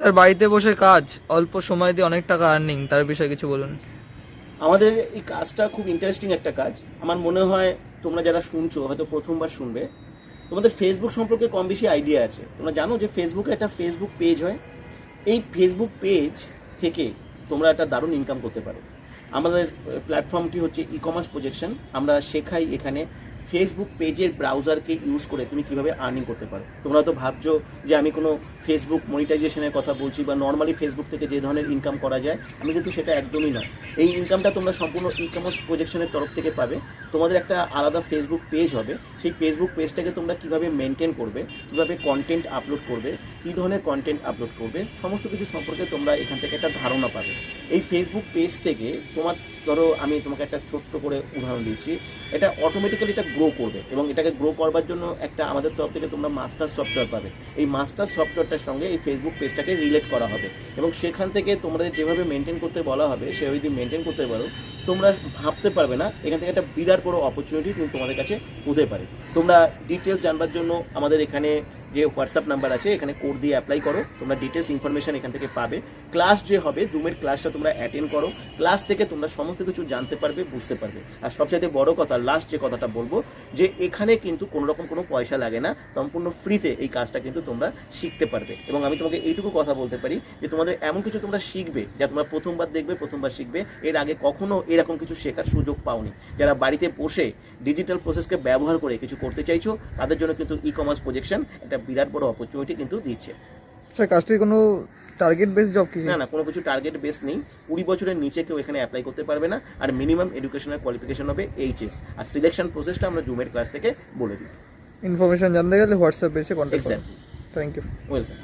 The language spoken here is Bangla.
স্যার বাড়িতে বসে কাজ, অল্প সময় দিয়ে অনেক টাকা আর্নিং, তার বিষয়ে কিছু বলুন। আমাদের এই কাজটা খুব ইন্টারেস্টিং একটা কাজ। আমার মনে হয় তোমরা যারা শুনছো হয়তো প্রথমবার শুনবে, তোমাদের ফেসবুক সম্পর্কে কম বেশি আইডিয়া আছে। তোমরা জানো যে ফেসবুকে একটা ফেসবুক পেজ হয়। এই ফেসবুক পেজ থেকে তোমরা একটা দারুণ ইনকাম করতে পারো। আমাদের প্ল্যাটফর্মটি হচ্ছে ই কমার্স প্রজেকশন। আমরা শেখাই এখানে ফেসবুক পেজের ব্রাউজারকে ইউজ করে তুমি কিভাবে আর্নিং করতে পারো। তোমরা তো ভাবছো যে আমি কোনো ফেসবুক মনিটাইজেশনের কথা বলছি বা নর্মালি ফেসবুক থেকে যে ধরনের ইনকাম করা যায়, আমি কিন্তু সেটা একদমই নয়। এই ইনকামটা তোমরা সম্পূর্ণ ই কমার্স প্রজেকশনের তরফ থেকে পাবে। তোমাদের একটা আলাদা ফেসবুক পেজ হবে। সেই ফেসবুক পেজটাকে তোমরা কিভাবে মেনটেন করবে, কিভাবে কন্টেন্ট আপলোড করবে, কী ধরনের কন্টেন্ট আপলোড করবে, সমস্ত কিছু সম্পর্কে তোমরা এখান থেকে একটা ধারণা পাবে। এই ফেসবুক পেজ থেকে তোমার, ধরো আমি তোমাকে একটা ছোট্ট করে উদাহরণ দিচ্ছি, এটা অটোমেটিক্যালি এটা গ্রো করবে এবং এটাকে গ্রো করবার জন্য একটা আমাদের তরফ থেকে তোমরা মাস্টার সফটওয়্যার পাবে। এই মাস্টার সফটওয়্যারটার সঙ্গে এই ফেসবুক পেজটাকে রিলেট করা হবে এবং সেখান থেকে তোমাদের যেভাবে মেনটেন করতে বলা হবে সেভাবে যদি মেনটেন করতে পারো, তোমরা ভাবতে পারবে না এখান থেকে একটা বিরাট বড় অপরচুনিটি কিন্তু তোমাদের কাছে হতে পারে। তোমরা ডিটেলস জানবার জন্য আমাদের এখানে যে হোয়াটসঅ্যাপ নাম্বার আছে, এখানে কোড দিয়ে অ্যাপ্লাই করো। তোমরা ডিটেলস ইনফরমেশন এখান থেকে পাবে। ক্লাস যে হবে, জুমের ক্লাসটা তোমরা অ্যাটেন্ড করো। ক্লাস থেকে তোমরা সমস্ত কিছু জানতে পারবে, বুঝতে পারবে। আর সবচেয়ে বড় কথা, লাস্ট যে কথাটা বলবো, যে এখানে কিন্তু কোনো রকম কোনো পয়সা লাগে না, সম্পূর্ণ ফ্রিতে এই কাজটা কিন্তু তোমরা শিখতে পারবে। এবং আমি তোমাকে এইটুকু কথা বলতে পারি যে তোমাদের এমন কিছু তোমরা শিখবে যা তোমরা প্রথমবার দেখবে, প্রথমবার শিখবে। এর আগে কখনো এরকম কিছু শেখার সুযোগ পাওনি। যারা বাড়িতে বসে ডিজিটাল প্রসেসকে ব্যবহার করে কিছু করতে চাইছো, তাদের জন্য কিন্তু ই কমার্স প্রজেকশন একটা বিরাট বড় অপরচুনিটি কিন্তু দিচ্ছে। স্যার কাজটি কোনো টার্গেট বেস জব কি? না, কোনো কিছু টার্গেট বেস নেই। 20 বছরের নিচে কেউ এখানে অ্যাপ্লাই করতে পারবে না। আর মিনিমাম এডুকেশনাল কোয়ালিফিকেশন হবে এইচএস। আর সিলেকশন প্রসেসটা আমরা জুমের ক্লাস থেকে বলে দিই। ইনফরমেশন জানতে গেলে হোয়াটসঅ্যাপ বেসে কন্ট্যাক্ট করুন। এক্স্যাক্টলি। Thank you. ওয়েলকাম।